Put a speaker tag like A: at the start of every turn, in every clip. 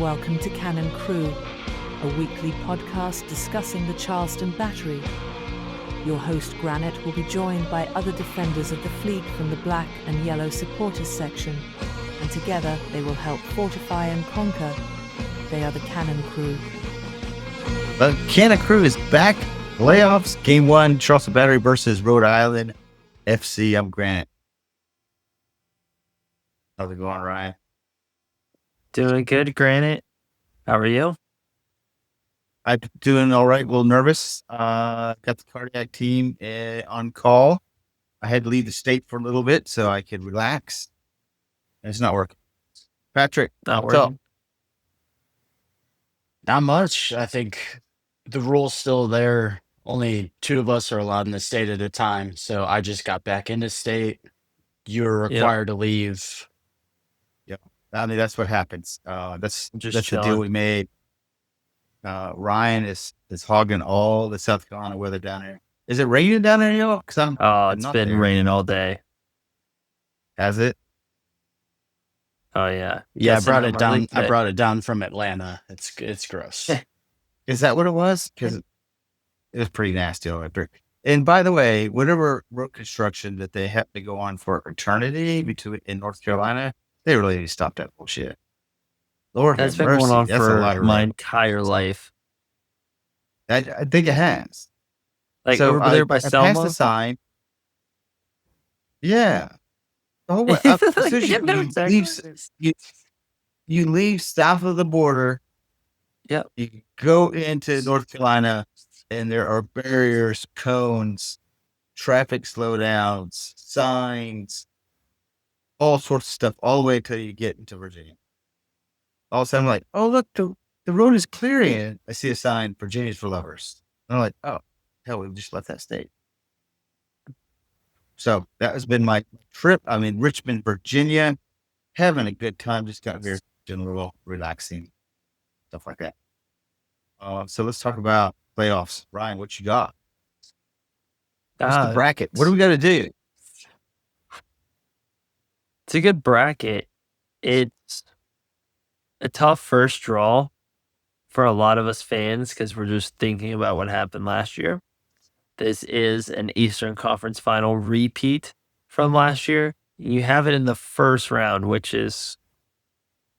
A: welcome to Cannon Crüe, a weekly podcast discussing the Charleston Battery. Your host Granit will be joined by other defenders of the fleet from the black and yellow supporters section, and together they will help fortify and conquer. They are the Cannon Crüe.
B: The Cannon Crüe is back. Playoffs, Game 1, Charleston Battery versus Rhode Island FC. I'm Granit. How's it going, Ryan?
C: Doing good, Granit. How are you?
B: I'm doing all right. A little nervous. Got the cardiac team on call. I had to leave the state for a little bit so I could relax. And it's not working. Patrick,
C: Not
B: what's up?
C: working.
D: Not much. I think the rule's still there. Only 2 of us are allowed in the state at a time. So I just got back into state. You're required to leave.
B: I mean, that's what happens. That's the deal
C: chilling.
B: we made. Ryan is hogging all the South Carolina weather down there. Is it raining down there, y'all? Because I'm
C: It's
B: not
C: been
B: there.
C: raining all day.
B: Has it?
C: Oh yeah.
D: Yeah, I
C: Guessing
D: brought
C: I'm
D: it down.
C: early
D: I
C: today.
D: brought it down from Atlanta. It's gross.
B: Is that what it was? Because it was pretty nasty over there. And by the way, whatever road construction that they have to go on for eternity in North Carolina, they really need to stop that bullshit. Lord
C: That's
B: have
C: been
B: mercy.
C: going on
B: That's a lot
C: for
B: of
C: my
B: rain.
C: entire life.
B: I think it has.
C: Like
B: So
C: over there by
B: I passed
C: Selma.
B: the sign. Yeah. Oh,
C: Like,
B: as soon as
C: yeah, no,
B: you
C: exactly.
B: leave, you leave south of the border.
C: Yep.
B: You go into North Carolina, and there are barriers, cones, traffic slowdowns, signs, all sorts of stuff, all the way till you get into Virginia. All of a sudden, I'm like, oh, look, the road is clearing. I see a sign, Virginia's for lovers. And I'm like, oh, hell, we've just left that state. So that has been my trip. I'm in Richmond, Virginia, having a good time. Just got here, doing a little relaxing, stuff like that. So let's talk about playoffs. Ryan, what you got? What's the bracket? What do we got to do?
C: It's a good bracket. It's a tough first draw for a lot of us fans because we're just thinking about what happened last year. This is an Eastern Conference final repeat from last year. You have it in the first round, which is,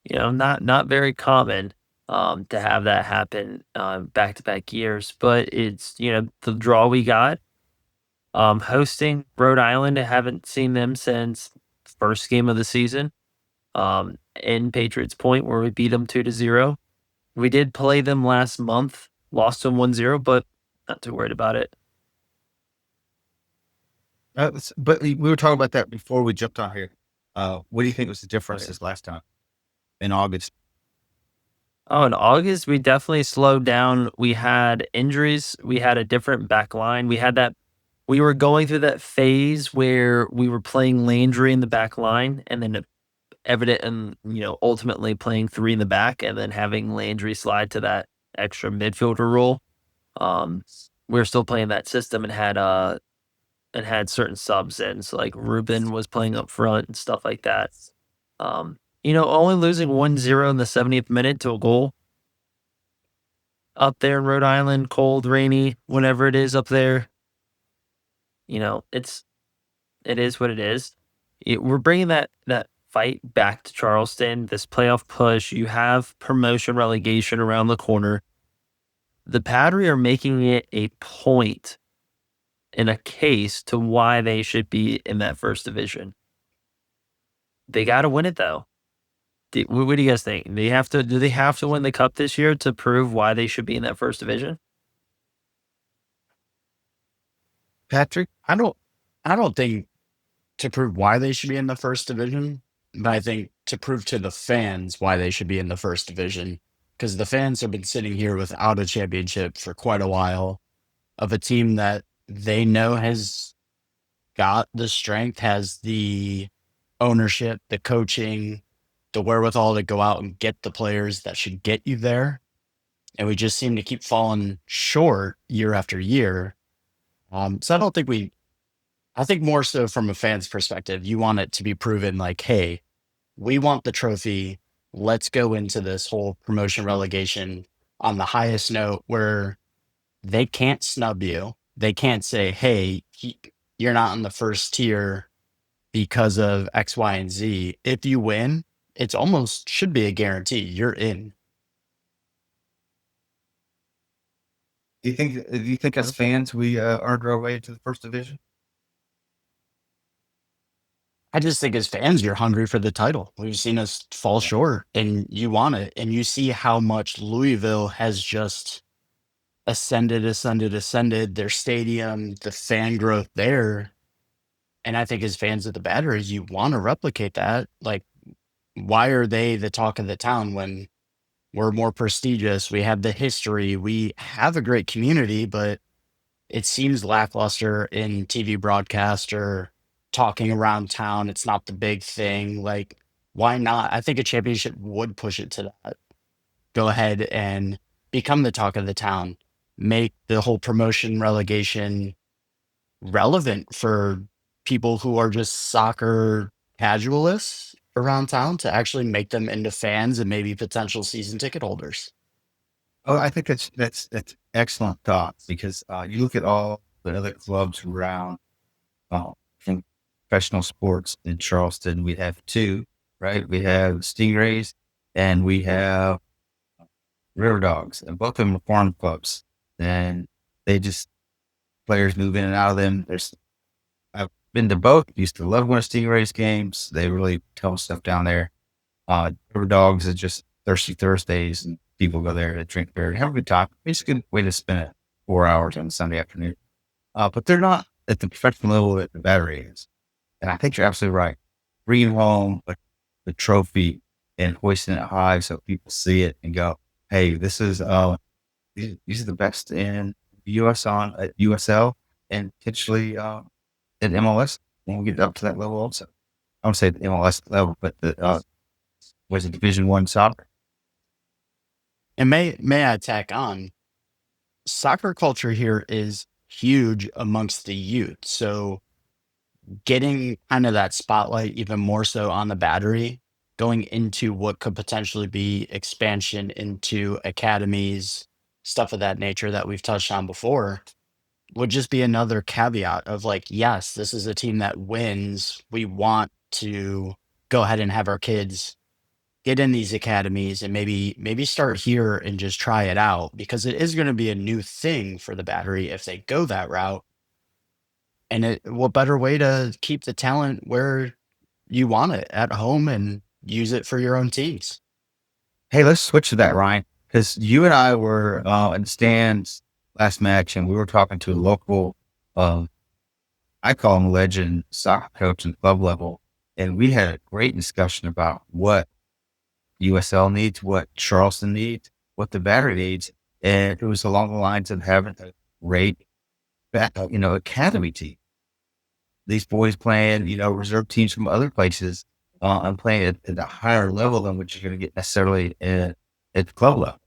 C: not very common to have that happen back-to-back years. But it's, the draw we got. Hosting Rhode Island, I haven't seen them since first game of the season in Patriots Point where we beat them 2-0. We did play them last month, lost them 1-0, but not too worried about it.
B: But we were talking about that before we jumped on here. What do you think was the difference this last time in August?
C: Oh, in August, we definitely slowed down. We had injuries. We had a different back line. We were going through that phase where we were playing Landry in the back line and then ultimately playing 3 in the back and then having Landry slide to that extra midfielder role. We were still playing that system and had certain subs in. So like Ruben was playing up front and stuff like that. Only losing 1-0 in the 70th minute to a goal up there in Rhode Island, cold, rainy, whenever it is up there. It is what it is. We're bringing that fight back to Charleston, this playoff push. You have promotion relegation around the corner. The Battery are making it a point in a case to why they should be in that first division. They got to win it, though. What do you guys think? Do they have to win the cup this year to prove why they should be in that first division?
B: Patrick?
D: I don't think to prove why they should be in the first division, but I think to prove to the fans why they should be in the first division. Because the fans have been sitting here without a championship for quite a while of a team that they know has got the strength, has the ownership, the coaching, the wherewithal to go out and get the players that should get you there. And we just seem to keep falling short year after year. So I think more so from a fan's perspective, you want it to be proven like, hey, we want the trophy. let's go into this whole promotion relegation on the highest note where they can't snub you. They can't say, hey, you're not in the first tier because of X, Y, and Z. If you win, it's almost should be a guarantee you're in.
B: Do you think as fans we earned our way to the first division?
D: I just think as fans, you're hungry for the title. We've seen us fall short and you want it. And you see how much Louisville has just ascended. Their stadium, the fan growth there. And I think as fans of the Batteries, you want to replicate that. Like, why are they the talk of the town when we're more prestigious? We have the history. We have a great community, but it seems lackluster in TV broadcast or talking around town. It's not the big thing. Like, why not? I think a championship would push it to that. Go ahead and become the talk of the town. Make the whole promotion relegation relevant for people who are just soccer casualists around town to actually make them into fans and maybe potential season ticket holders.
B: Oh, I think that's excellent thought because you look at all the other clubs around in professional sports in Charleston. We have two, right? We have Stingrays and we have River Dogs, and both of them are farm clubs. And they just players move in and out of them. I've been to both. Used to love going to Stingrays games. They really tell stuff down there. River Dogs is just Thirsty Thursdays, and people go there to drink beer and have a good time. It's a good way to spend it 4 hours on Sunday afternoon. But they're not at the professional level that the Battery is. And I think you're absolutely right. Bringing home the trophy and hoisting it high so people see it and go, hey, this is these are the best in US on at USL and potentially at MLS when we get up to that level also. I don't say the MLS level, but the was it Division I soccer.
D: And may I tack on, soccer culture here is huge amongst the youth. So getting kind of that spotlight even more so on the Battery, going into what could potentially be expansion into academies, stuff of that nature that we've touched on before, would just be another caveat of like, yes, this is a team that wins. We want to go ahead and have our kids get in these academies and maybe start here and just try it out because it is going to be a new thing for the Battery if they go that route. And what better way to keep the talent where you want it at home and use it for your own teams?
B: Hey, let's switch to that, Ryan, because you and I were in the stands last match, and we were talking to a local, I call him legend soccer coach and club level, and we had a great discussion about what USL needs, what Charleston needs, what the Battery needs, and it was along the lines of having a great, academy team. These boys playing, reserve teams from other places and playing at a higher level than what you're going to get necessarily at the club level.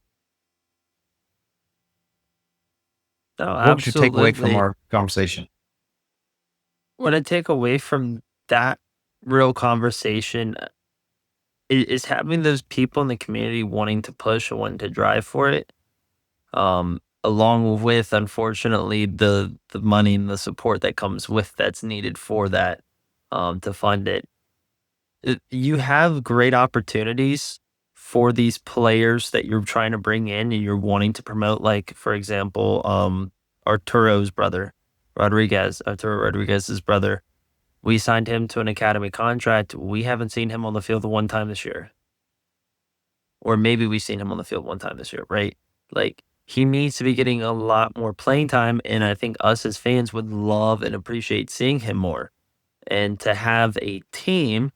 C: No,
B: What would you take away from
C: absolutely.
B: our conversation?
C: What I take away from that real conversation is having those people in the community wanting to push and wanting to drive for it. Along with, unfortunately, the money and the support that comes with that's needed for that to fund it. You have great opportunities for these players that you're trying to bring in and you're wanting to promote. Like, for example, Arturo Rodriguez's brother. We signed him to an academy contract. We haven't seen him on the field one time this year. Or maybe we've seen him on the field one time this year, right? Like, he needs to be getting a lot more playing time, and I think us as fans would love and appreciate seeing him more. And to have a team,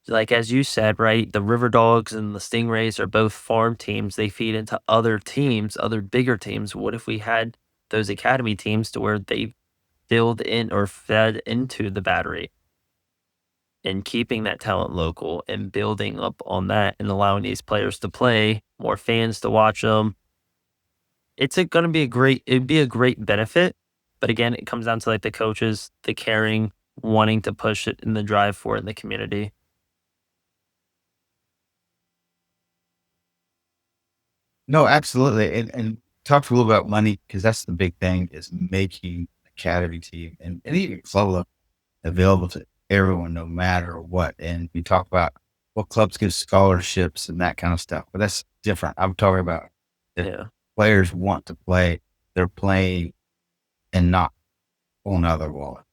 C: like as you said, right, the River Dogs and the Stingrays are both farm teams. They feed into other teams, other bigger teams. What if we had those academy teams to where they filled in or fed into the Battery? And keeping that talent local and building up on that and allowing these players to play, more fans to watch them. It'd be a great benefit. But again, it comes down to like the coaches, the caring, wanting to push it and the drive for it in the community.
B: No, absolutely. And talk a little about money, because that's the big thing, is making academy team and even club available to everyone, no matter what. And we talk about what clubs give scholarships and that kind of stuff, but that's different. I'm talking about if
C: Yeah.
B: players want to play, they're playing and not on other wallet.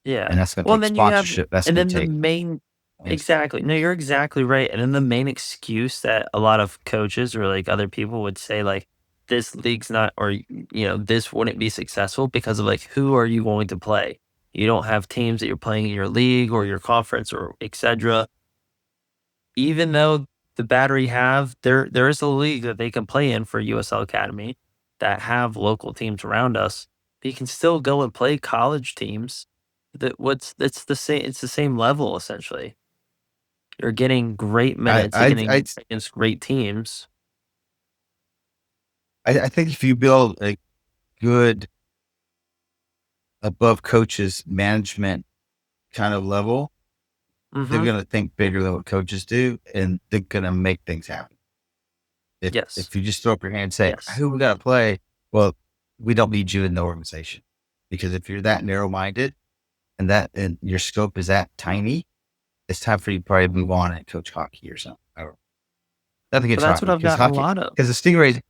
C: Yeah.
B: And that's going to
C: Well,
B: take
C: then you have,
B: sponsorship. That's
C: and
B: going
C: then
B: to
C: the
B: take,
C: main,
B: and
C: exactly. No, you're exactly right. And then the main excuse that a lot of coaches or like other people would say, like, this league's not, or, this wouldn't be successful because of like, who are you going to play? You don't have teams that you're playing in your league or your conference or etc. Even though the Battery have, there is a league that they can play in for USL Academy that have local teams around us. But you can still go and play college teams. It's the same. It's the same level essentially. You're getting great minutes. You're
B: I,
C: getting against great teams.
B: I think if you build a good above coaches management kind of level, they're
C: Mm-hmm.
B: going to think bigger than what coaches do, and they're going to make things happen.
C: Yes.
B: If you just throw up your hand and say,
C: Yes.
B: who we got to play? Well, we don't need you in the organization, because if you're that narrow minded and your scope is that tiny, it's time for you to probably move on and coach hockey or something. Or nothing
C: But
B: against
C: that's what
B: hockey,
C: I've
B: because
C: gotten a lot of.
B: the Stingrays,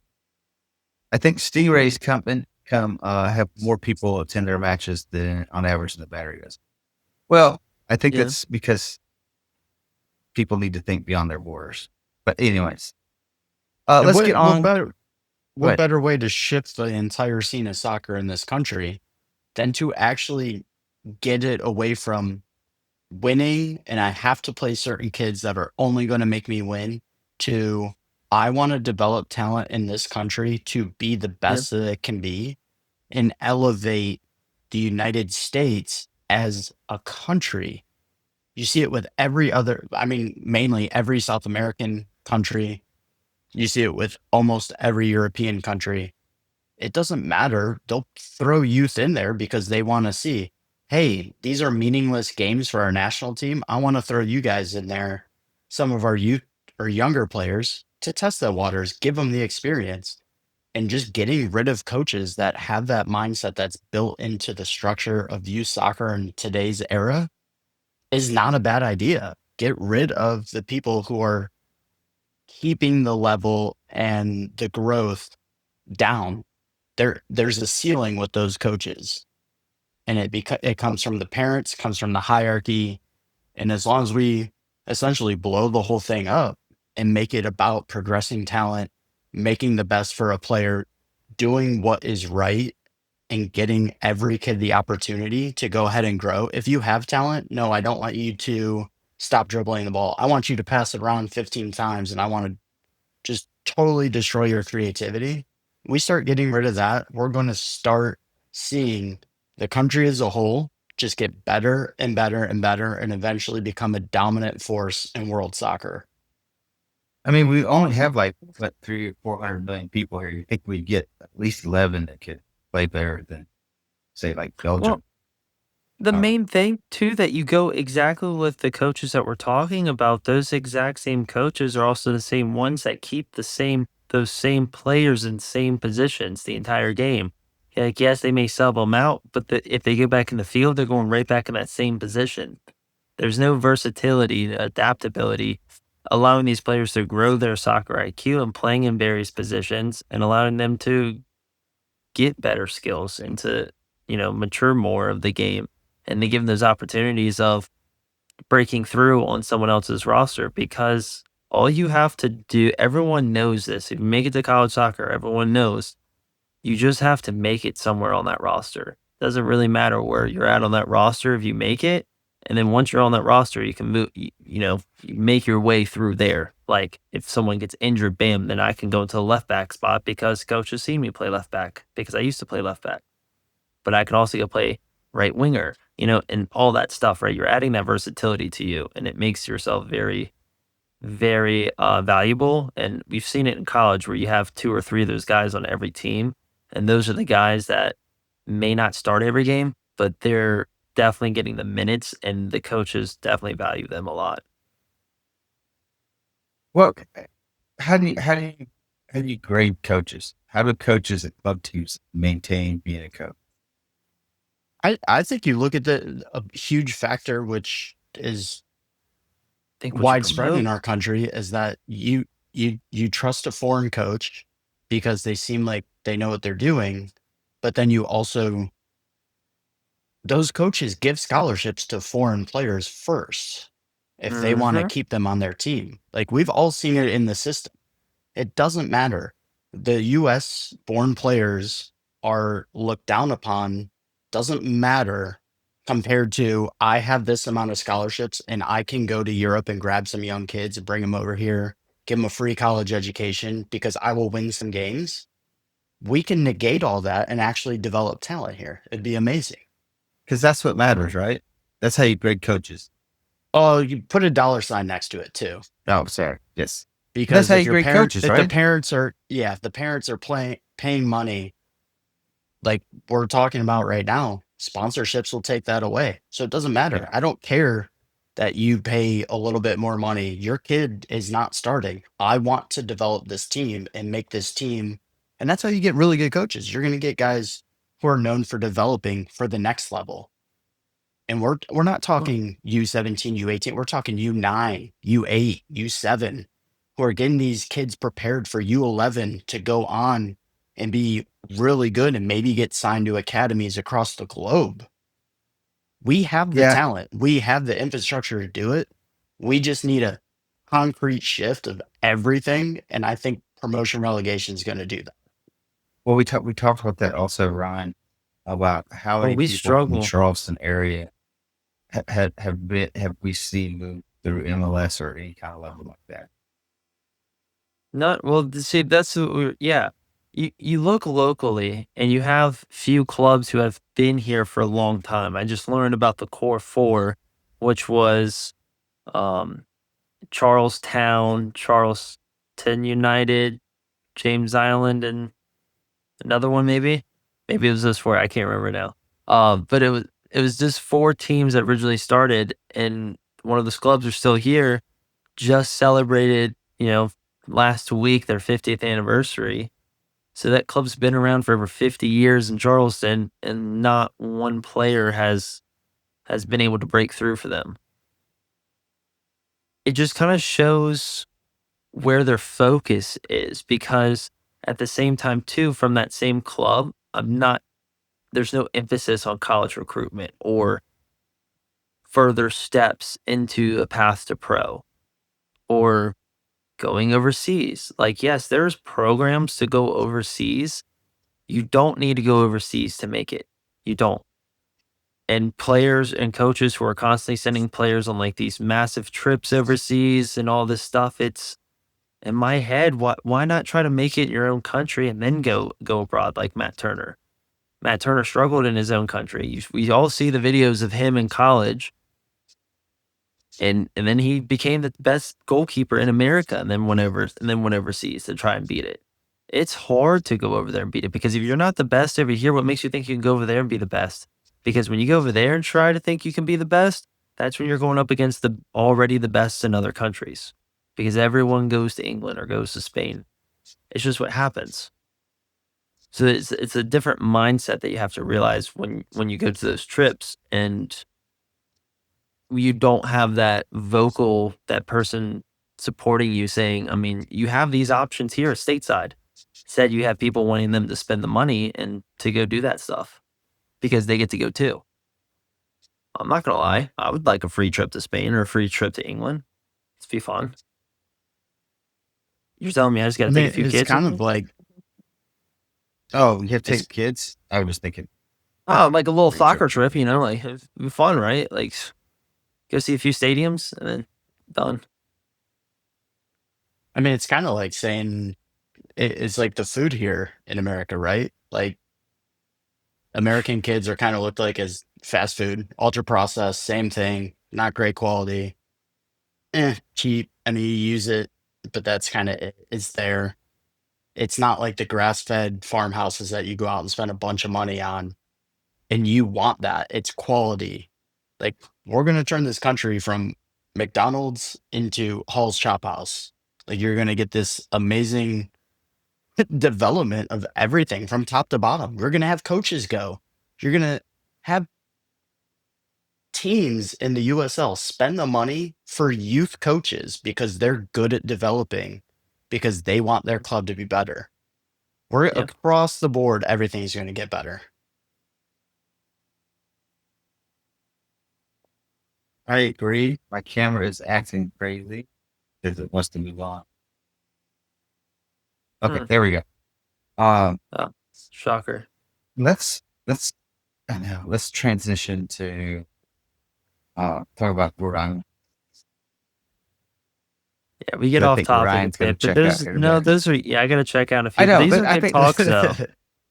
B: I think Stingrays have more people attend their matches than on average than the Battery does. Well, I think
C: Yeah.
B: that's because people need to think beyond their borders. But anyways,
D: And
B: let's get on. Go
D: what
B: ahead.
D: better way to shift the entire scene of soccer in this country than to actually get it away from winning and I have to play certain kids that are only going to make me win to I want to develop talent in this country to be the
C: Yeah.
D: best that it can be and elevate the United States as a country. You see it with every other, I mean, mainly every South American country. You see it with almost every European country. It doesn't matter. They'll throw youth in there because they want to see, hey, these are meaningless games for our national team. I want to throw you guys in there, some of our youth or younger players, to test the waters, give them the experience. And just getting rid of coaches that have that mindset that's built into the structure of youth soccer in today's era is not a bad idea. Get rid of the people who are keeping the level and the growth down. There's a ceiling with those coaches, and it comes from the parents, comes from the hierarchy, and as long as we essentially blow the whole thing up and make it about progressing talent, making the best for a player, doing what is right, and getting every kid the opportunity to go ahead and grow. If you have talent, no, I don't want you to stop dribbling the ball. I want you to pass it around 15 times, and I want to just totally destroy your creativity. We start getting rid of that, we're going to start seeing the country as a whole just get better and better and better and eventually become a dominant force in world soccer.
B: I mean, we only have like what 300 or 400 million people here. You think we get at least 11 that could play better than, say, like Belgium?
C: Well, the main thing too that you go exactly with the coaches that we're talking about, those exact same coaches are also the same ones that keep those same players in same positions the entire game. Like, yes, they may sub them out, but if they get back in the field, they're going right back in that same position. There's no versatility, adaptability, allowing these players to grow their soccer IQ and playing in various positions and allowing them to get better skills and to, mature more of the game. And they give them those opportunities of breaking through on someone else's roster, because all you have to do, everyone knows this. If you make it to college soccer, everyone knows you just have to make it somewhere on that roster. Doesn't really matter where you're at on that roster if you make it. And then once you're on that roster, you can move, you make your way through there. Like if someone gets injured, bam, then I can go into the left back spot because coach has seen me play left back because I used to play left back. But I can also go play right winger, and all that stuff, right? You're adding that versatility to you, and it makes yourself very, very valuable. And we've seen it in college where you have 2 or 3 of those guys on every team. And those are the guys that may not start every game, but they're definitely getting the minutes, and the coaches definitely value them a lot.
B: Well, how do you How do you grade coaches? How do coaches at club teams maintain being a coach?
D: I think you look at a huge factor, which is
C: Think what you
D: widespread
C: promote.
D: in our country, is that you trust a foreign coach because they seem like they know what they're doing, but then you also those coaches give scholarships to foreign players first if they want to
C: Mhm.
D: keep them on their team. Like we've all seen it in the system. It doesn't matter. The US born players are looked down upon, doesn't matter compared to I have this amount of scholarships and I can go to Europe and grab some young kids and bring them over here, give them a free college education because I will win some games. We can negate all that and actually develop talent here. It'd be amazing.
B: Because that's what matters, right? That's how you grade coaches.
D: Oh, you put a dollar sign next to it too.
B: Oh, sorry. Yes.
D: Because
B: how
D: if
B: you
D: your
B: grade
D: parent,
B: coaches,
D: if the
B: right?
D: parents are, yeah, if the parents are paying money, like we're talking about right now, sponsorships will take that away. So it doesn't matter.
B: Yeah.
D: I don't care that you pay a little bit more money. Your kid is not starting. I want to develop this team and make this team. And that's how you get really good coaches. You're going to get guys who are known for developing for the next level. And we're not talking U17, U18. We're talking U9, U8, U7, who are getting these kids prepared for U11 to go on and be really good and maybe get signed to academies across the globe. We have the
B: Yeah.
D: talent. We have the infrastructure to do it. We just need a concrete shift of everything. And I think promotion relegation is going to do that.
B: Well, we talked about that also, Ryan, about how many
C: we
B: people from the
C: struggle.
B: Charleston area have we seen move through MLS or any kind of level like that.
C: Not well. See, that's what yeah. You look locally, and you have few clubs who have been here for a long time. I just learned about the core four, which was um, Charlestown, Charleston United, James Island, and another one maybe. Maybe it was those four. I can't remember now. But it was just four teams that originally started, and one of those clubs are still here. Just celebrated, last week their 50th anniversary. So that club's been around for over 50 years in Charleston, and not one player has been able to break through for them. It just kind of shows where their focus is, because at the same time too, from that same club, there's no emphasis on college recruitment or further steps into a path to pro or going overseas. Like, yes, there's programs to go overseas. You don't need to go overseas to make it. You don't. And players and coaches who are constantly sending players on like these massive trips overseas and all this stuff, it's in my head, why not try to make it in your own country and then go abroad like Matt Turner? Matt Turner struggled in his own country. We all see the videos of him in college, and then he became the best goalkeeper in America, and then went overseas to try and beat it. It's hard to go over there and beat it, because if you're not the best over here, what makes you think you can go over there and be the best? Because when you go over there and try to think you can be the best, that's when you're going up against the already the best in other countries, because everyone goes to England or goes to Spain. It's just what happens. So it's a different mindset that you have to realize when you go to those trips, and you don't have that person supporting you, saying, I mean, you have these options here stateside. Said you have people wanting them to spend the money and to go do that stuff because they get to go too. I'm not gonna lie, I would like a free trip to Spain or a free trip to England. It'd be fun. You're telling me I just
D: I
C: gotta
D: mean,
C: take a few
D: it's
C: kids
D: kind
C: with
D: of
C: me?
D: like,
B: Oh, you have to
D: it's,
B: take kids? I was thinking
C: Oh, like a little
B: free trip.
C: soccer trip, like it'd be fun, right? Like go see a few stadiums and then done.
D: I mean, it's kind of like saying it's like the food here in America, right? Like American kids are kind of looked like as fast food, ultra processed, same thing, not great quality, cheap. I mean, you use it, but that's kind of it. It's there. It's not like the grass fed farmhouses that you go out and spend a bunch of money on, and you want that. It's quality. Like, we're going to turn this country from McDonald's into Hall's Chop House. Like, you're going to get this amazing development of everything from top to bottom. We're going to have coaches go. You're going to have teams in the USL spend the money for youth coaches because they're good at developing, because they want their club to be better. We're
C: Yeah.
D: across the board, everything's going to get better.
B: I agree. My camera is acting crazy because it wants to move on. Okay, there we go.
C: Shocker.
B: Let's transition to talk about Rhode Island.
C: Yeah, we get
B: I
C: off
B: think
C: topic a
B: Ryan's gonna
C: bit, but
B: check
C: there's
B: out here in a
C: no,
B: minute.
C: those are I gotta check out a few.
B: I know,
C: These
B: but
C: are
B: I
C: good
B: think
C: talks though.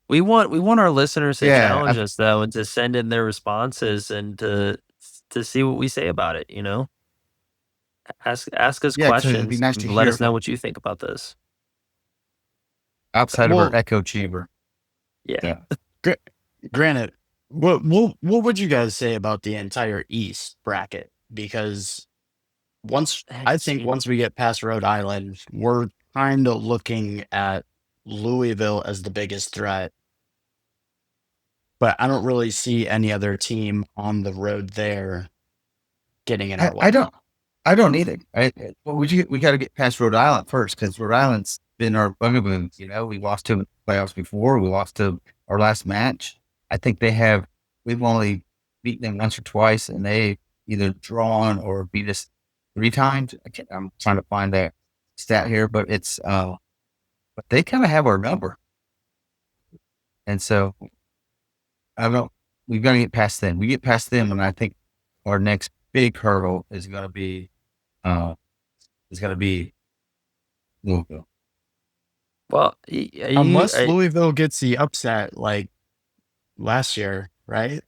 C: We want our listeners to
B: Yeah,
C: challenge us though, and to send in their responses and to see what we say about it. Ask us
B: Yeah, 'cause it'd be
C: questions.
B: nice to
C: Let
B: hear
C: us know what you think about this.
B: outside of
D: Well-
B: our echo chamber.
C: Yeah.
D: Granted, what would you guys say about the entire East bracket? Because I think once we get past Rhode Island, we're kind of looking at Louisville as the biggest threat. But I don't really see any other team on the road there getting in our way.
B: I don't either. We got to get past Rhode Island first because Rhode Island's been our bugaboo. We lost to them in the playoffs before. We lost to our last match. I think we've only beaten them once or twice, and they either drawn or beat us 3 times. I'm trying to find that stat here, but it's but they kind of have our number, and so we've got to get past them. We get past them, and I think our next big hurdle is going to be Louisville.
C: Well,
D: Unless Louisville gets the upset like last year, right?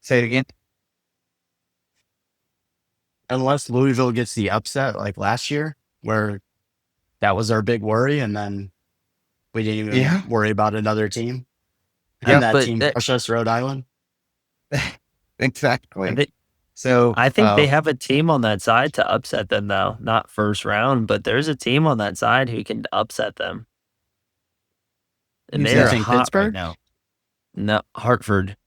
B: Say it again.
D: Unless Louisville gets the upset like last year, where that was our big worry, and then we didn't even worry about another team. And
B: Yeah,
D: that team crushed us, Rhode Island.
B: Exactly. So
C: I think they have a team on that side to upset them, though. Not first round, but there's a team on that side who can upset them. And
D: You
C: they're
D: think
C: hot
D: Pittsburgh?
C: right now. No, Hartford.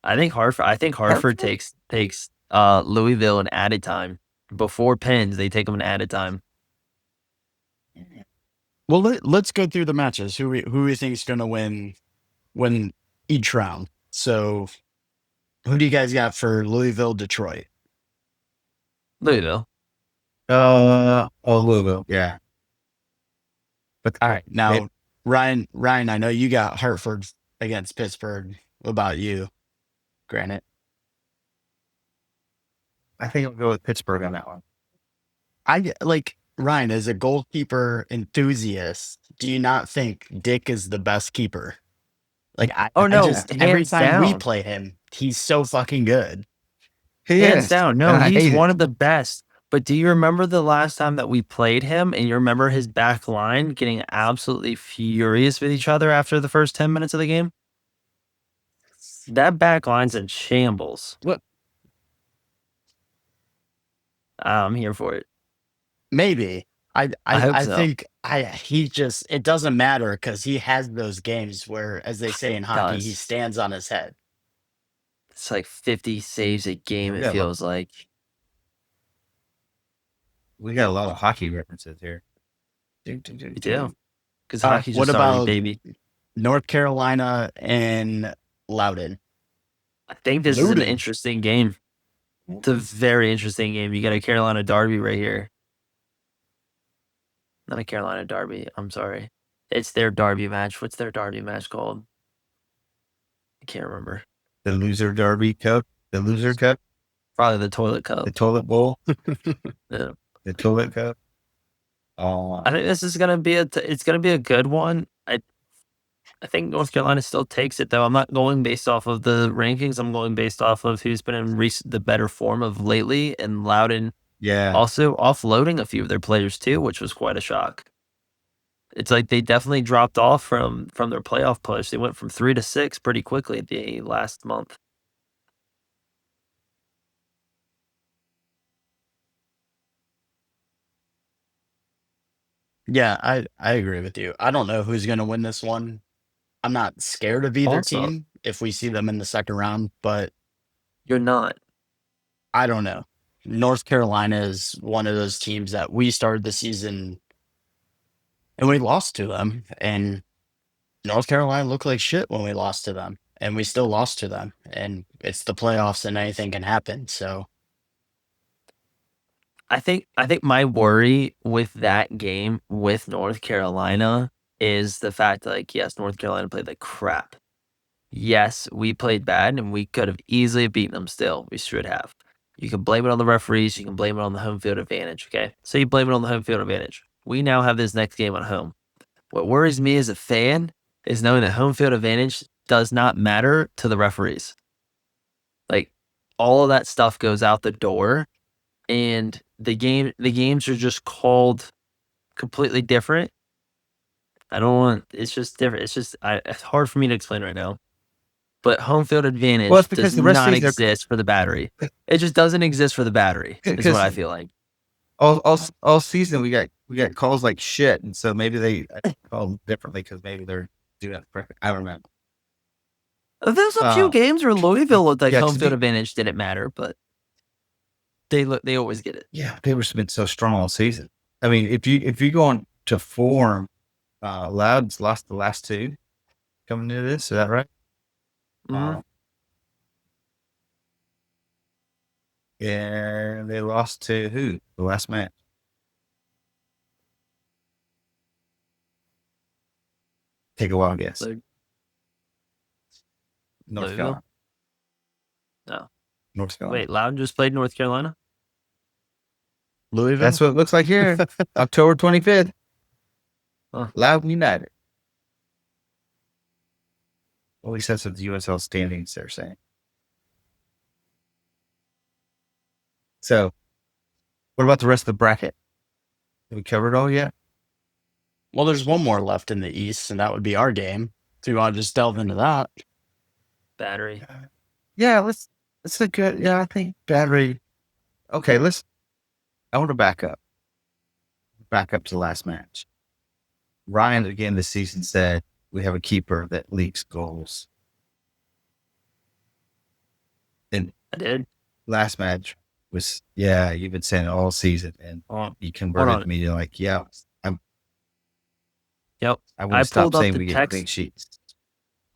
C: I think Hartford takes Louisville in added time. Before pens, they take them in added time.
D: Well, let's go through the matches. Who we think is going to win each round. So, who do you guys got for Louisville, Detroit?
C: Louisville.
B: Louisville. Yeah. But
D: All right, now Ryan, I know you got Hartford against Pittsburgh. What about you, Granit?
B: I think I'll go with Pittsburgh on that one.
D: I like Ryan as a goalkeeper enthusiast. Do you not think Dick is the best keeper? Like, every time we play him, he's so fucking good.
C: Hands down. No, he's one of the best. But do you remember the last time that we played him, and you remember his back line getting absolutely furious with each other after the first 10 minutes of the game? That back line's in shambles.
D: What?
C: I'm here for it.
D: Maybe. I
C: hope so.
D: think it doesn't matter because he has those games where, as they say in hockey, he stands on his head.
C: It's like 50 saves a game, it feels like.
B: We got a lot of hockey references here.
C: We do. Because hockey's
D: what
C: just
D: about
C: baby.
D: North Carolina and Loudoun?
C: I think this is an interesting game. It's a very interesting game. You got a Carolina Derby right here. Not a Carolina Derby. I'm sorry. It's their Derby match. What's their Derby match called? I can't remember.
B: The Loser Derby Cup. The Loser Cup.
C: Probably the Toilet Cup.
B: The Toilet Bowl.
C: Yeah.
B: The Toilet Cup. Oh,
C: I think this is gonna be it's gonna be a good one. I think North Carolina still takes it though. I'm not going based off of the rankings. I'm going based off of who's been in the better form of lately, and Loudoun also offloading a few of their players too, which was quite a shock. It's like they definitely dropped off from their playoff push. They went from 3 to 6 pretty quickly at the last month.
D: Yeah, I agree with you. I don't know who's going to win this one. I'm not scared of either
C: Also,
D: team if we see them in the second round, but
C: you're not.
D: I don't know. North Carolina is one of those teams that we started the season and we lost to them. And North Carolina looked like shit when we lost to them. And we still lost to them. And it's the playoffs and anything can happen. So
C: I think my worry with that game with North Carolina is the fact that, like, yes, North Carolina played like crap. Yes, we played bad and we could have easily beaten them still. We should have. You can blame it on the referees. You can blame it on the home field advantage, okay? So you blame it on the home field advantage. We now have this next game at home. What worries me as a fan is knowing that home field advantage does not matter to the referees. Like, all of that stuff goes out the door, and the games are just called completely different. It's just different. It's hard for me to explain right now. But home field advantage
B: Well, it's because
C: does
B: the rest of
C: not
B: these are
C: exist for the Battery. It just doesn't exist for the Battery, is
B: because
C: what I feel like.
B: all season we got calls like shit, and so maybe they call them differently because maybe they're doing it perfect. I don't know.
C: There's a few games where Louisville looked like
B: yeah,
C: home
B: 'cause
C: field advantage didn't matter, but they always get it.
B: Yeah, they were been so strong all season. I mean, if you go on to form, Loud's lost the last two coming into this. Is that right?
C: Mhm.
B: And they lost to who? The last match. Take a wild guess.
C: Like,
B: North
C: Louisville?
B: Carolina.
C: No.
B: North Carolina.
C: Wait, Loudon just played North Carolina?
D: Louisville.
B: That's what it looks like here. October 25th.
C: Huh.
B: Loudon United. At least that's what the USL standings they're saying. So, what about the rest of the bracket? Have we covered it all yet?
D: Well, there's one more left in the East, and that would be our game. So you want to just delve into that?
C: Battery.
B: Yeah, let's a good. Yeah, I think Battery. Okay, I want to back up. Back up to the last match. Ryan again this season said we have a keeper that leaks goals. And
C: I did.
B: last match was you've been saying it all season, and you converted me to like
C: Yep.
B: I want to stop saying we get
C: text.
B: clean sheets.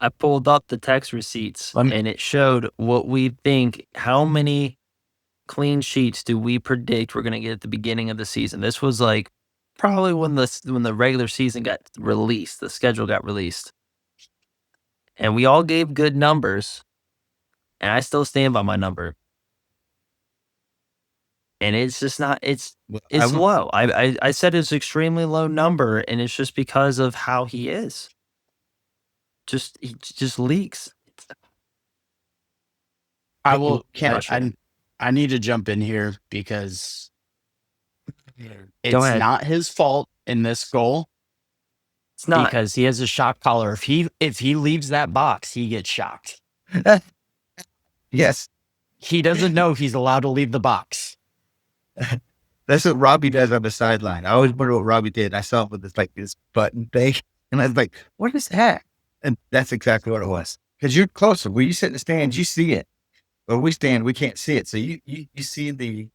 C: I pulled up the text receipts and it showed what we think, how many clean sheets do we predict we're going to get at the beginning of the season. This was like probably when the regular season got released, the schedule got released. And we all gave good numbers, and I still stand by my number. And it's just not, it's low. I said it's extremely low number, and it's just because of how he is. He just leaks.
D: I need to jump in here because it's not his fault in this goal.
C: It's not,
D: because he has a shock collar. If he leaves that box, he gets shocked.
B: Yes.
D: He doesn't know he's allowed to leave the box.
B: That's what Robbie does on the sideline. I always wonder what Robbie did. I saw him with this button thing, and I was like, "What is that?" And that's exactly what it was. Because you're closer. Where you sit in the stands, you see it. Where we stand, we can't see it. So you see the.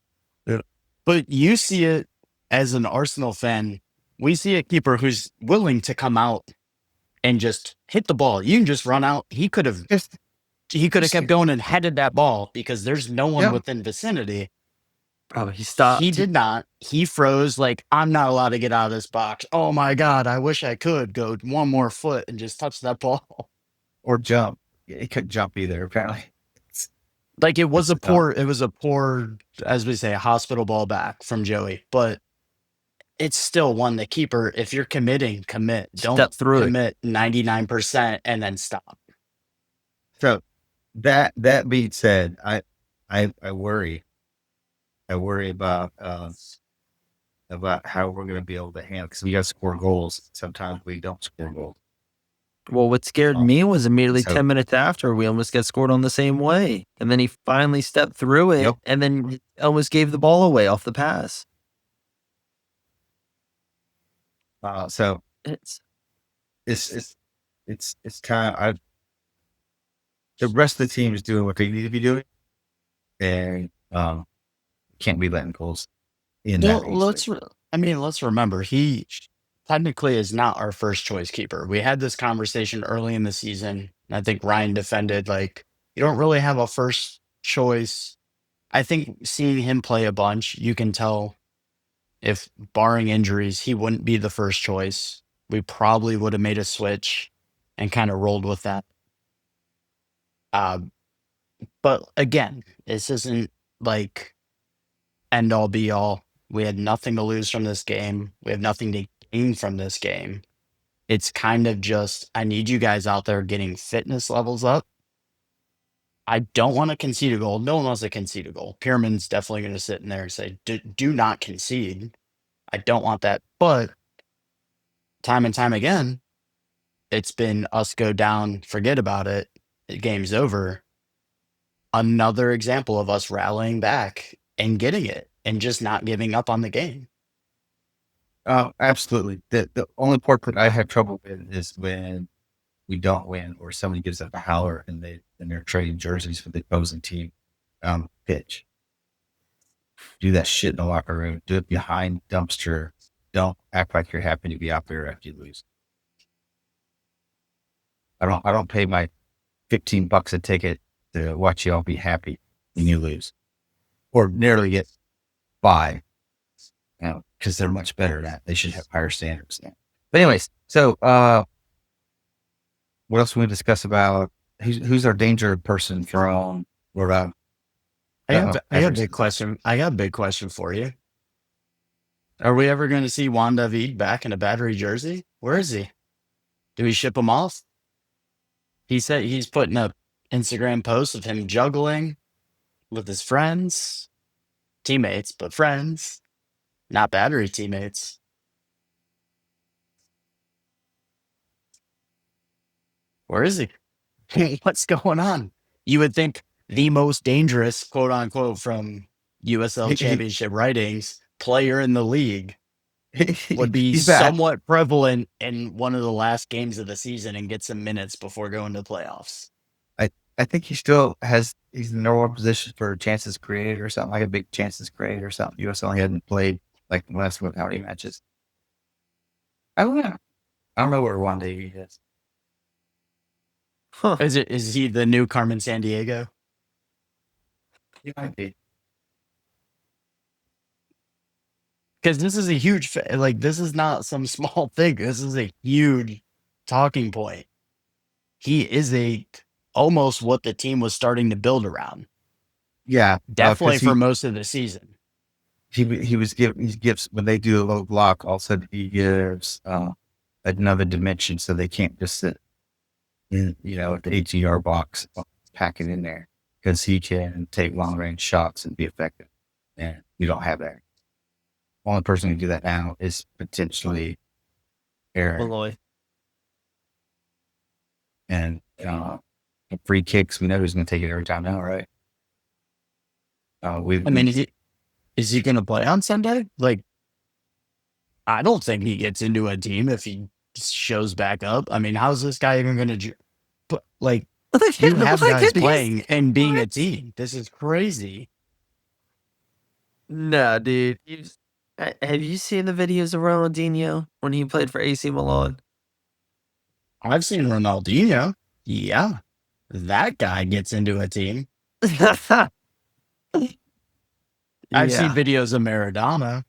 D: But you see it as an Arsenal fan. We see a keeper who's willing to come out and just hit the ball. You can just run out. He could have kept going and headed that ball because there's no one within vicinity.
C: Probably he stopped.
D: He did not. He froze like, I'm not allowed to get out of this box. Oh my God, I wish I could go one more foot and just touch that ball.
B: Or jump. He couldn't jump either, apparently.
D: Like it was a poor, as we say, hospital ball back from Joey. But it's still one, the keeper, if you're committing, commit. Don't
C: step through
D: commit 99% and then stop.
B: So that being said, I worry. I worry about how we're going to be able to handle, because we got to score goals. Sometimes we don't score goals.
C: Well, what scared me was immediately 10 minutes after, we almost got scored on the same way. And then he finally stepped through it and then almost gave the ball away off the pass.
B: So
C: It's
B: it's kind of the rest of the team is doing what they need to be doing, and can't be letting goals in
D: Well,
B: that easily.
D: let's remember he technically is not our first choice keeper. We had this conversation early in the season. And I think Ryan defended like you don't really have a first choice. I think seeing him play a bunch, you can tell if barring injuries, he wouldn't be the first choice. We probably would have made a switch and kind of rolled with that. But again, this isn't like end all be all. We had nothing to lose from this game. We have nothing to gain from this game. It's kind of just, I need you guys out there getting fitness levels up. I don't want to concede a goal. No one wants to concede a goal. Pierman's definitely going to sit in there and say, do not concede. I don't want that. But time and time again, it's been us go down, forget about it, the game's over. Another example of us rallying back and getting it and just not giving up on the game.
B: Absolutely. The only part that I have trouble with is when we don't win or somebody gives up a howler and they're trading jerseys for the opposing team. Pitch. Do that shit in the locker room. Do it behind dumpster. Don't act like you're happy to be out there after you lose. I don't pay my $15 a ticket to watch you all be happy when you lose. Or nearly get by. Because they're much better at that. They should have higher standards now. But anyways, so what else can we discuss about who's our danger person from Rhode Island?
D: I got a big question. I got a big question for you. Are we ever going to see Juan David back in a Battery jersey? Where is he? Do we ship him off? He said he's putting up Instagram posts of him juggling with his friends, teammates, but friends, not Battery teammates. Where is he? What's going on? You would think the most dangerous, quote unquote, from USL Championship writings, player in the league would be somewhat prevalent in one of the last games of the season and get some minutes before going to playoffs.
B: I think he still he's in the normal position for chances created or something, like a big chances created or something. USL hadn't played like the last how many matches. I don't know. I don't know where Juan David is.
C: huh.
D: Is he the new Carmen Sandiego?
B: He might be.
D: Because this is a huge, this is not some small thing. This is a huge talking point. He is almost what the team was starting to build around.
B: Yeah,
D: definitely for most of the season.
B: He gives when they do a low block. All of a sudden he gives another dimension, so they can't just sit in at the 18-yard box, pack it in there, because he can take long range shots and be effective. And you don't have that. Only person who can do that now is potentially Aaron.
C: Malloy.
B: And free kicks, we know who's going to take it every time now, right?
D: Is he going to play on Sunday? I don't think he gets into a team if he shows back up. I mean, how's this guy even going to? You have guys playing and being a team. This is crazy.
C: No, dude. Have you seen the videos of Ronaldinho when he played for AC Milan?
D: I've seen Ronaldinho. Yeah. That guy gets into a team. I've seen videos of Maradona.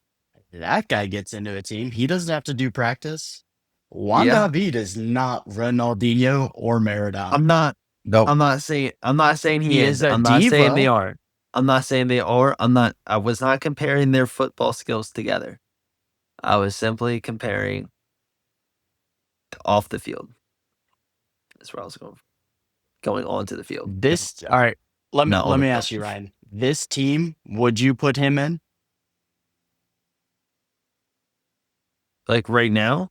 D: That guy gets into a team. He doesn't have to do practice. Juan David is not Ronaldinho or Maradona.
C: I'm not saying he is.
D: A
C: I'm not
D: diva.
C: saying they are. I'm not saying they are. I was not comparing their football skills together. I was simply comparing off the field. That's where I was going onto the field.
D: All right. Let me ask you, Ryan. This team, would you put him in?
C: Like right now?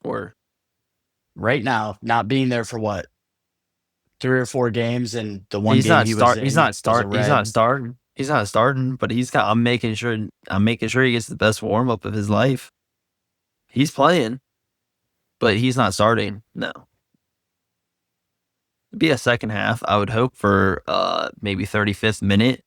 C: Or
D: right now, not being there for what? 3 or 4 games, and the one
C: he's
D: game
C: not
D: he was
C: start.
D: in
C: He's not
D: was a
C: starting. He's
D: red.
C: not starting. He's not starting. But I'm making sure he gets the best warm up of his life. He's playing, but he's not starting. No. It'd be a second half. I would hope for maybe 35th minute.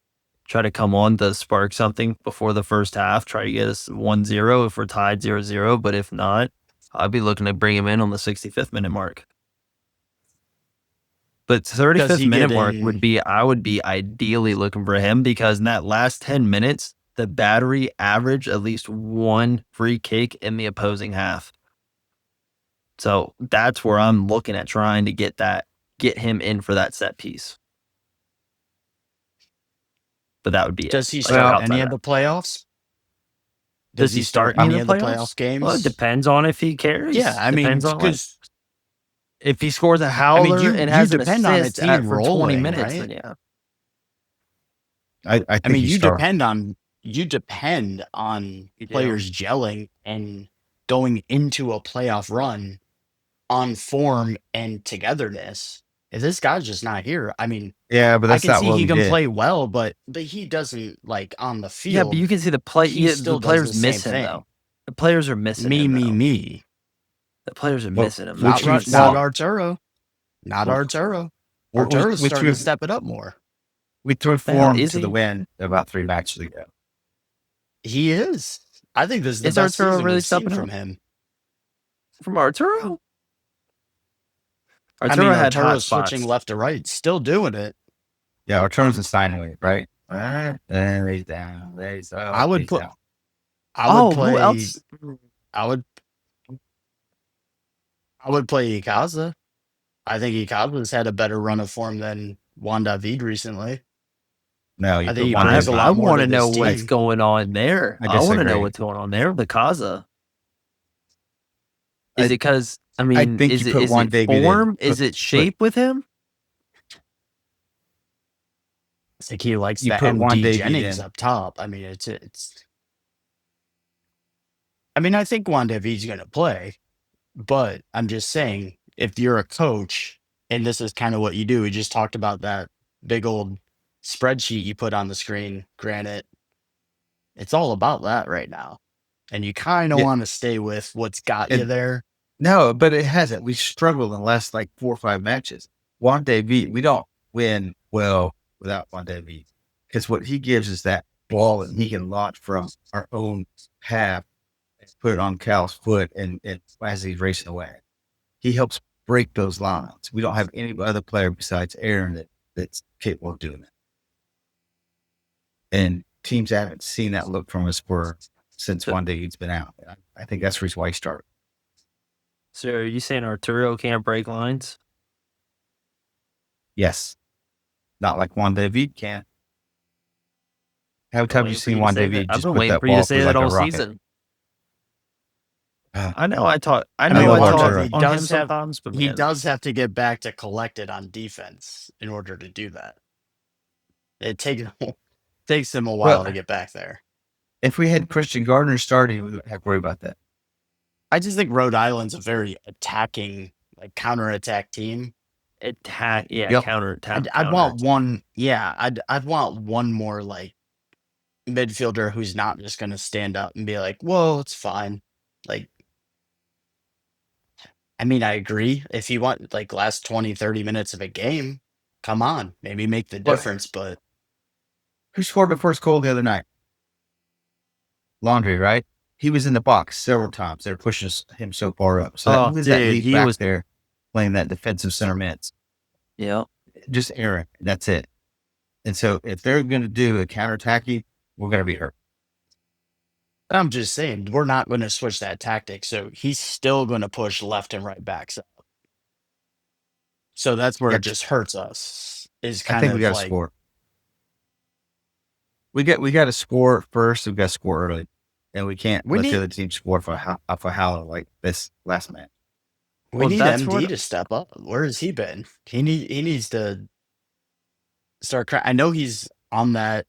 C: Try to come on to spark something before the first half. Try to get us 1-0 if we're tied 0-0. But if not, I'd be looking to bring him in on the 65th minute mark. But 35th minute mark I would be ideally looking for him, because in that last 10 minutes, the Battery averaged at least one free kick in the opposing half. So that's where I'm looking at trying to get him in for that set piece. But that would be
D: Does
C: it.
D: he start any of the playoffs?
C: Does he start any of the
D: playoff games?
C: Well, it depends on if he cares.
D: Yeah, I mean, because
C: if he scores a howler and has an assist
D: on a team
C: for
D: rolling,
C: 20 minutes,
D: right?
C: then yeah.
B: I think
D: you depend on players gelling and going into a playoff run on form and togetherness. If this guy's just not here, I mean,
B: yeah, but that's
D: I can
B: not
D: see
B: what
D: he
B: we
D: can
B: did.
D: play well, but he doesn't like on the field.
C: Yeah, but you can see the players miss him though. The players are missing him.
D: Me.
C: The players are missing him.
D: Not Arturo. Not Arturo. Arturo's starting to step it up more.
B: We threw form to the wind about 3 matches ago.
D: He is. I think this is the best
C: Arturo
D: season
C: really
D: we've seen
C: stepping
D: from him.
C: From Arturo? Arturo had
D: Arturo's switching left to right, still doing it.
B: Yeah, Arturo's in Steinway, right? And he's down.
D: I would play.
C: Who else?
D: I would play Ikaza. I think Ikaza's had a better run of form than Juan David recently.
B: No,
D: I think I
C: want to know what's going on there. I want to know what's going on there with Ikaza. Is it because, I think is it form? Is it shape with him?
D: I think he likes the MD Jennings up top. I mean, it's. I mean, I think Juan David's going to play, but I'm just saying, if you're a coach, and this is kind of what you do, we just talked about that big old spreadsheet you put on the screen, Granit. It's all about that right now. And you kind of want to stay with what's got you there.
B: No, but it hasn't. We struggled in the last 4 or 5 matches. Juan David, we don't win well without Juan David, because what he gives is that ball and he can launch from our own half and put it on Cal's foot and as he's racing away. He helps break those lines. We don't have any other player besides Aaron that's capable of doing that. And teams haven't seen that look from us since Juan David's been out. I think that's the reason why he started.
C: So are you saying Arturo can't break lines?
B: Yes. Not like Juan David can. How many times have you seen Juan David just put that ball through like a rocket? I've been waiting for you to say that all season.
C: I know I talk on him sometimes, but
D: he does have to get back to collected on defense in order to do that. It takes him a while to get back there.
B: If we had Christian Gardner starting, we wouldn't have to worry about that.
D: I just think Rhode Island's a very attacking, counterattack team.
C: Counterattack.
D: I'd want one. Yeah, I'd want one more midfielder who's not just going to stand up and be like, "Whoa, it's fine." I agree. If you want last 20, 30 minutes of a game, come on, maybe make the difference. But
B: who scored the first goal the other night? Laundry, right? He was in the box several times. They were pushing him so far up. So he was there playing that defensive center mids.
C: Yeah.
B: Just Aaron. That's it. And so if they're going to do a counterattacking, we're going to be hurt.
D: I'm just saying, we're not going to switch that tactic. So he's still going to push left and right backs up. So that's where it just hurts us.
B: I think we got to score. We got to score first. We got to score early. And we can't let the other team score off a howler like this last match.
D: We need MD to step up. Where has he been? He needs to start. I know he's on that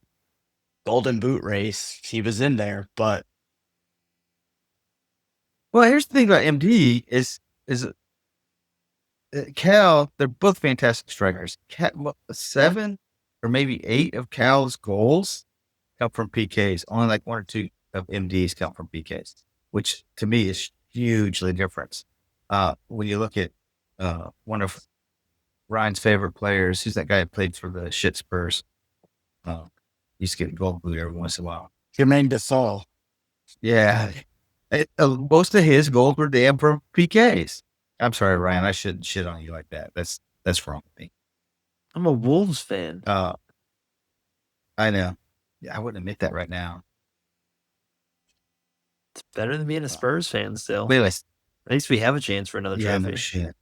D: golden boot race. He was in there, but
B: here's the thing about MD is Cal. They're both fantastic strikers. 7 or maybe 8 of Cal's goals come from PKs. Only 1 or 2 of MDs come from PKs, which to me is hugely different. When you look at one of Ryan's favorite players, who's that guy that played for the shit Spurs? Used to get a gold boot every once in a while.
D: Jermaine Defoe.
B: Yeah. Most of his goals were damn from PKs. I'm sorry, Ryan. I shouldn't shit on you like that. That's wrong with me.
C: I'm a Wolves fan.
B: I know. Yeah, I wouldn't admit that right now.
C: It's better than being a Spurs fan still.
B: But anyways,
C: At least we have a chance for another
B: yeah,
C: trophy.
B: no shit.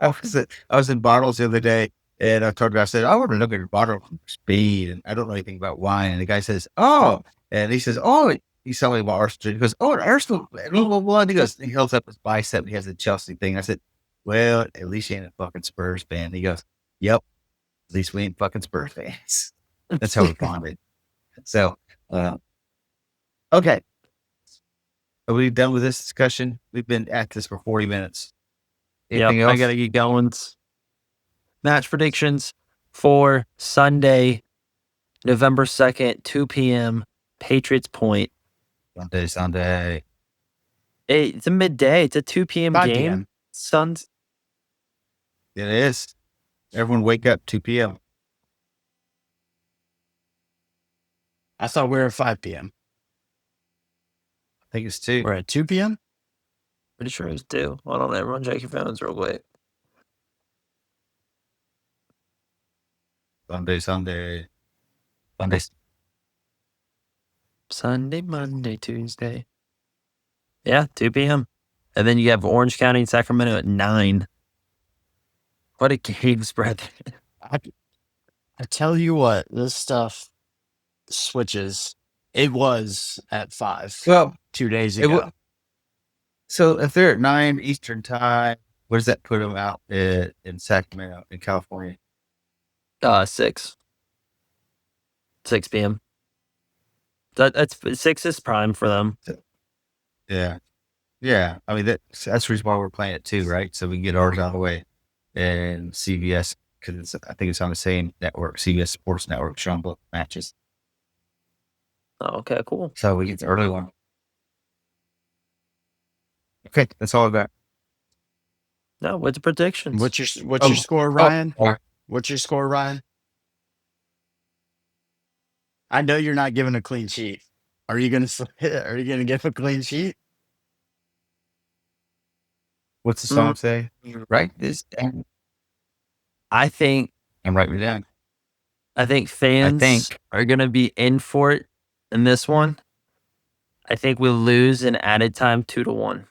B: I was in bottles the other day, and I told her, I said, I want to look at your bottle from speed, and I don't know anything about wine. And the guy says, oh, and he says, oh, he's telling me about Arsenal. He goes, oh, Arsenal, blah, blah, blah. And he holds up his bicep, and he has the Chelsea thing. I said, well, at least you ain't a fucking Spurs fan. He goes, yep, at least we ain't fucking Spurs fans. That's how we bonded. So, okay. Are we done with this discussion? We've been at this for 40 minutes. Anything else?
C: I gotta get going. Match predictions for Sunday, November 2nd, 2 p.m. Patriots Point.
B: Sunday.
C: Hey, it's a midday. It's a 2 p.m.
D: 5
C: game.
D: p.m.
C: Suns.
B: It is. Everyone wake up 2 p.m.
D: I thought we were at 5 p.m.
B: I think it's 2.
D: We're at 2 p.m.
C: Pretty sure it was 2. Hold on, everyone check your phones real quick.
B: Sunday.
C: Sunday, Monday, Tuesday. Yeah, 2 p.m. And then you have Orange County and Sacramento at 9. What a game spread.
D: I tell you what, this stuff switches. It was at 5
B: Well,
D: 2 days
B: it
D: ago.
B: so if they're at 9 Eastern time, what does that put them out in Sacramento, in California?
C: 6 p.m. That's 6 is prime for them.
B: Yeah. Yeah. I mean, that's the reason why we're playing it too, right? So we can get ours out of the way. And CBS, because I think it's on the same network, CBS Sports Network, showing both matches.
C: Oh, okay, cool.
B: So we get the early one. Okay, that's all I got.
C: No, what's the predictions?
D: What's your score, Ryan? What's your score, Ryan? I know you're not giving a clean sheet. Are you gonna give a clean sheet?
B: What's the song say? Right this down.
C: I think
B: I'm writing it down.
C: fans are going to be in for it in this one. I think we'll lose in added time 2-1.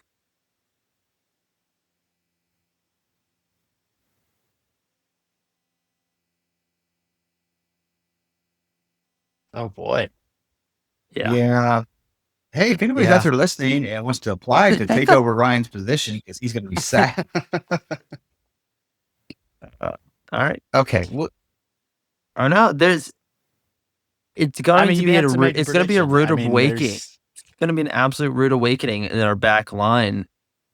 D: Oh boy.
C: Yeah.
B: Hey, if anybody's out there listening and wants to apply to take over Ryan's position, because he's going to be sacked.
C: All right.
B: Okay. Well,
C: Or no, it's going to be a rude awakening. It's going to be an absolute rude awakening in our back line.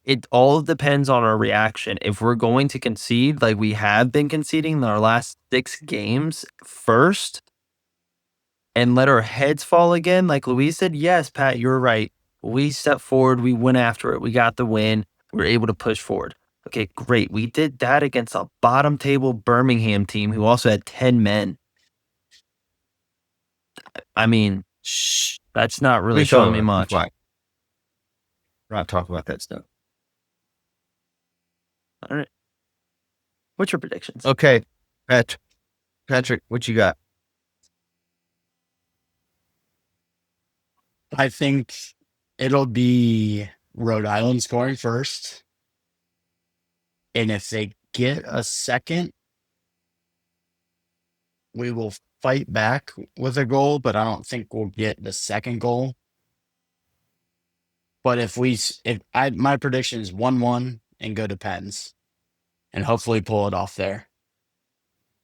C: It all depends on our reaction. If we're going to concede like we have been conceding in our last 6 games first and let our heads fall again, like Luis said, yes, Pat, you're right. We stepped forward. We went after it. We got the win. We were able to push forward. Okay, great. We did that against a bottom table Birmingham team who also had 10 men. I mean, that's not really showing me much.
B: We're not talking about that stuff.
C: All right. What's your predictions?
B: Okay. Patrick, what you got?
D: I think it'll be Rhode Island scoring first. And if they get a second, we will fight back with a goal, but I don't think we'll get the second goal. But my prediction is 1-1 and go to pens and hopefully pull it off there.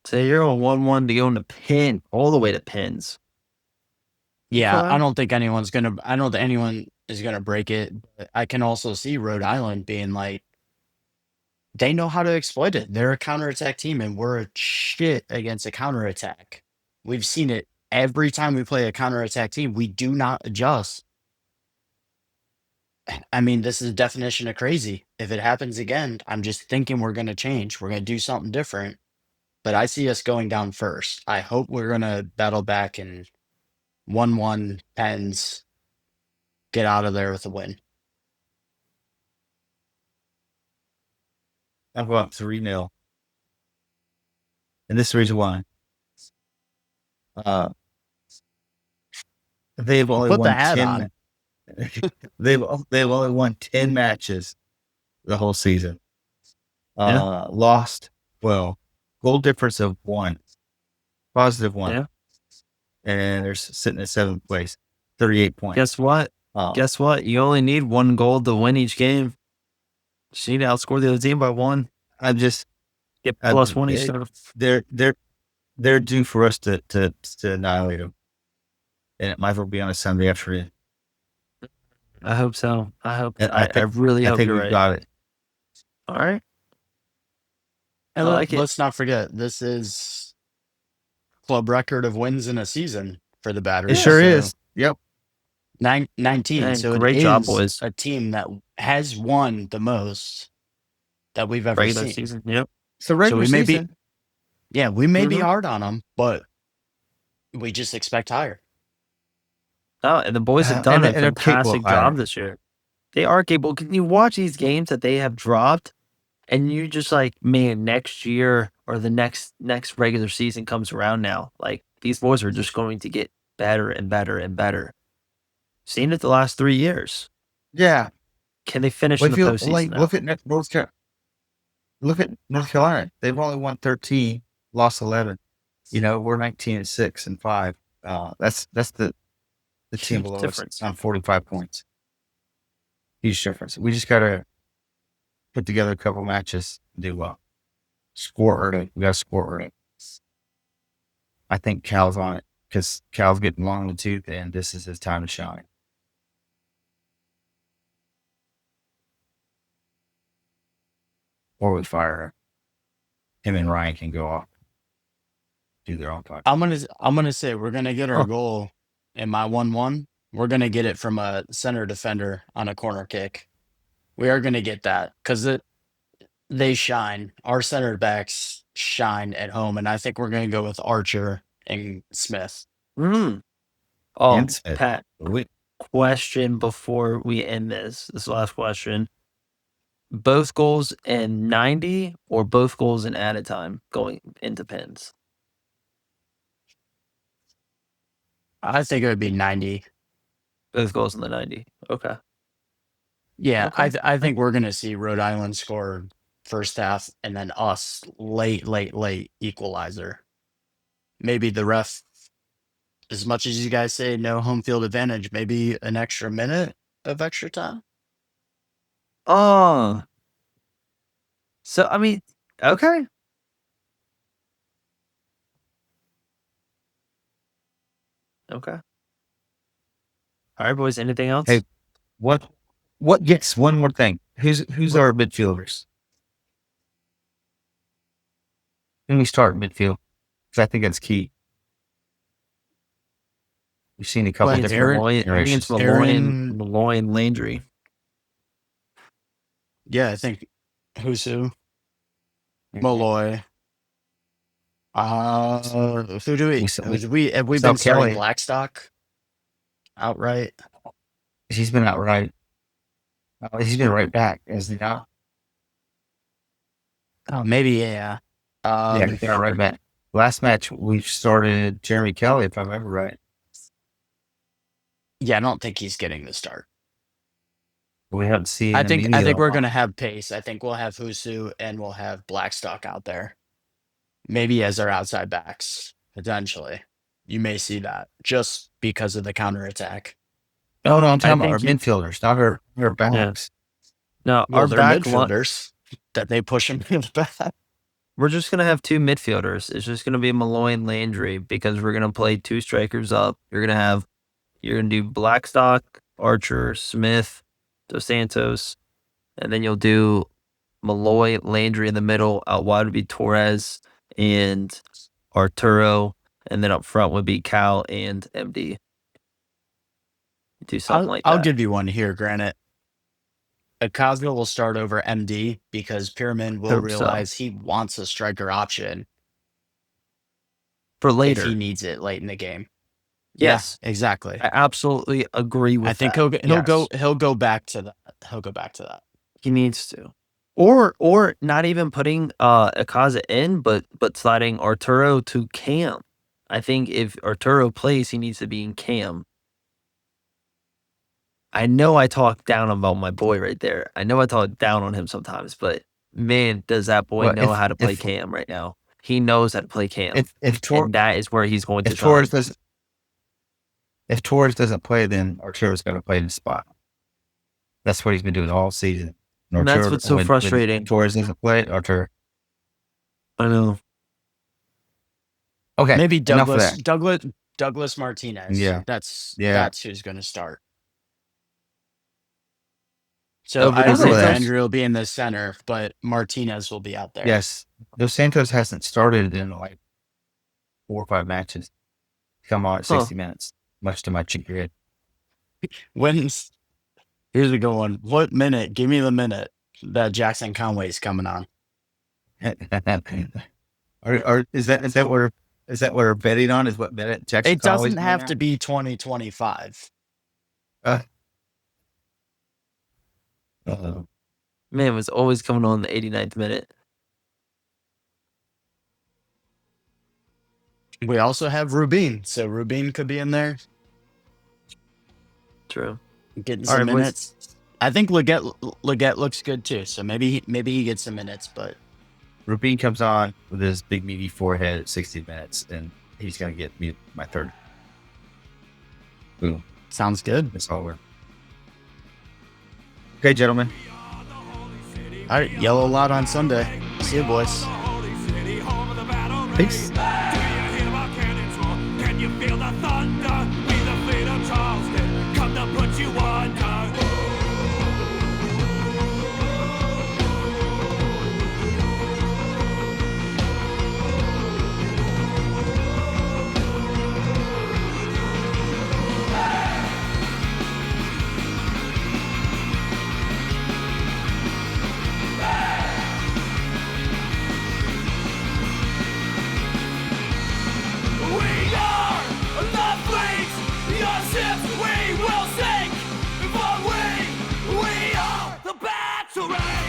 C: So you're on 1-1 to go into pin, all the way to pins.
D: Yeah,
C: Okay.
D: I don't think anyone is gonna break it. But I can also see Rhode Island being like, they know how to exploit it. They're a counterattack team, and we're a shit against a counterattack. We've seen it every time we play a counterattack team. We do not adjust. I mean, this is a definition of crazy. If it happens again, I'm just thinking we're going to change. We're going to do something different. But I see us going down first. I hope we're going to battle back and 1-1 Pens, get out of there with a win.
B: I'm going 3-0. And this is the reason why. They've only
D: Put the
B: won
D: hat
B: 10.
D: on.
B: They've only won 10 matches the whole season.
C: Yeah.
B: Lost, well, goal difference of 1, positive 1.
C: Yeah.
B: And they're sitting at 7th place, 38 points.
C: Guess what? Guess what? You only need 1 goal to win each game. Just need to outscore the other team by 1.
B: I'm just
C: Get plus 1 each time.
B: they're due for us to annihilate them, and it might as well be on a Sunday afternoon.
C: I hope so. I hope.
B: And
C: I really hope
B: think
C: you're
B: we've
C: right.
B: got it.
C: All right.
D: And
C: I like it.
D: let's not forget, this is club record of wins in a season for the Battery.
B: It sure
D: So
B: is. Yep.
D: 19.
C: Man,
D: So
C: great
D: it
C: job,
D: is
C: boys.
D: a team that has won the most that we've ever
C: Regular
D: seen.
C: season. Yep.
B: So regular
D: we may be-
B: season.
D: Yeah, we may be
C: Mhm.
D: hard on them, but we just expect higher.
C: Oh, and the boys have
B: And
C: done a
B: they're capable
C: fantastic
B: of higher.
C: job this year. They are capable. Can you watch these games that they have dropped, and you just like, man, next year or the next regular season comes around now, like these boys are just going to get better and better and better. Seen it the last 3 years.
B: Yeah.
C: Can they finish
B: Well,
C: in
B: if
C: the
B: you
C: postseason? now?
B: look at North Carolina. Look at North Carolina. They've only won 13, lost 11. You know, we're 19-6 and 5. That's the team
C: Huge
B: below
C: difference.
B: us on 45 points. Huge difference. We just gotta put together a couple matches and do well. Score early. We gotta score early. I think Cal's on it because Cal's getting long in the tooth, and this is his time to shine. Or we fire her. Him and Ryan can go off, do their own podcast.
D: I'm gonna say we're gonna get our goal in my 1-1. We're gonna get it from a center defender on a corner kick. We are gonna get that because they shine. Our center backs shine at home, and I think we're gonna go with Archer and Smith.
C: Oh,
B: And Smith.
C: Pat,
B: We,
C: question before we end this last question. Both goals in 90 or both goals in added time going into pins?
D: I think it would be 90.
C: Both goals in the 90. Okay.
D: Yeah,
C: Okay.
D: I think we're gonna see Rhode Island score first half, and then us late equalizer. Maybe the ref, as much as you guys say no home field advantage, maybe an extra minute of extra time.
C: Oh. So, I mean, okay. Okay. All right, boys. Anything else?
B: Hey, what? Yes, one more thing. Who's our midfielders? When we start midfield, because I think that's key. We've seen a couple
D: Well,
B: different
C: Malloy,
B: generations.
C: Malloy and Landry.
D: Yeah, I think Husu, Malloy. Who do we? Have we been starting
B: Kelly.
D: Blackstock outright?
B: He's been outright. He's been right back, isn't he not?
D: Oh, maybe yeah.
B: Yeah, he's been right back. Last match we started Jeremy Kelly, if I remember right.
D: Yeah, I don't think he's getting the start.
B: We haven't seen.
D: I think we're gonna have pace. I think we'll have Husu and we'll have Blackstock out there, maybe as our outside backs potentially. You may see that just because of the counterattack.
B: Oh no, I'm talking about our
C: think
B: midfielders, not our backs.
C: No,
D: Well,
C: our
D: they're
C: back
D: midfielders that they push them in the back.
C: we're just going to have 2 midfielders. It's just going to be Malloy and Landry because we're going to play 2 strikers up. You're going to do Blackstock, Archer, Smith, Dos Santos, and then you'll do Malloy, Landry in the middle. Out wide would be Torres and Arturo, and then up front would be Cal and MD. Do something like that.
D: I'll give you one here, Granit. Ocasio will start over MD because Pyramid will
C: Hope so.
D: realize he wants a striker option
C: For
D: if
C: later.
D: he needs it late in the game.
C: Yes.
D: Yeah, exactly.
C: I absolutely agree with
D: I think
C: that.
D: he'll go back to that. He'll go back to that.
C: He needs to. Or not even putting Akaza in, but sliding Arturo to Cam. I think if Arturo plays, he needs to be in Cam. I know I talk down about my boy right there. I know I talk down on him sometimes, but man, does that boy know how to play Cam right now? He knows how to play Cam. And that is where he's going to shine.
B: If Torres doesn't play, then Arturo's going to play in the spot. That's what he's been doing all season.
C: And that's what's so frustrating.
B: When Torres doesn't play, Arturo.
C: I know.
B: Okay,
D: maybe Douglas Martinez.
B: Yeah,
D: that's who's going to start. So I don't think Andrew will be in the center, but Martinez will be out there.
B: Yes, Dos Santos hasn't started in like 4 or 5 matches. Come on, 60 minutes. Much to my chagrin.
D: Here's a good one. What minute? Give me the minute that Jackson Conway's coming on.
B: Is that what we're betting on? Is what minute Jackson?
D: It doesn't have to be 2025.
C: Man, was always coming on the 89th minute.
D: We also have Rubin, so Rubin could be in there.
C: True.
D: Getting some minutes. I think Leggett looks good too, so maybe he gets some minutes. But
B: Rubin comes on with his big meaty forehead at 60 minutes, and he's gonna get me my third. Boom.
D: Sounds good.
B: It's all over. Okay, gentlemen.
D: All right, yellow lot on Sunday. See you, boys.
B: Peace.
E: Can you feel the thunder? We the fleet of Charleston, come to put you under. We will sink, for we are the battery.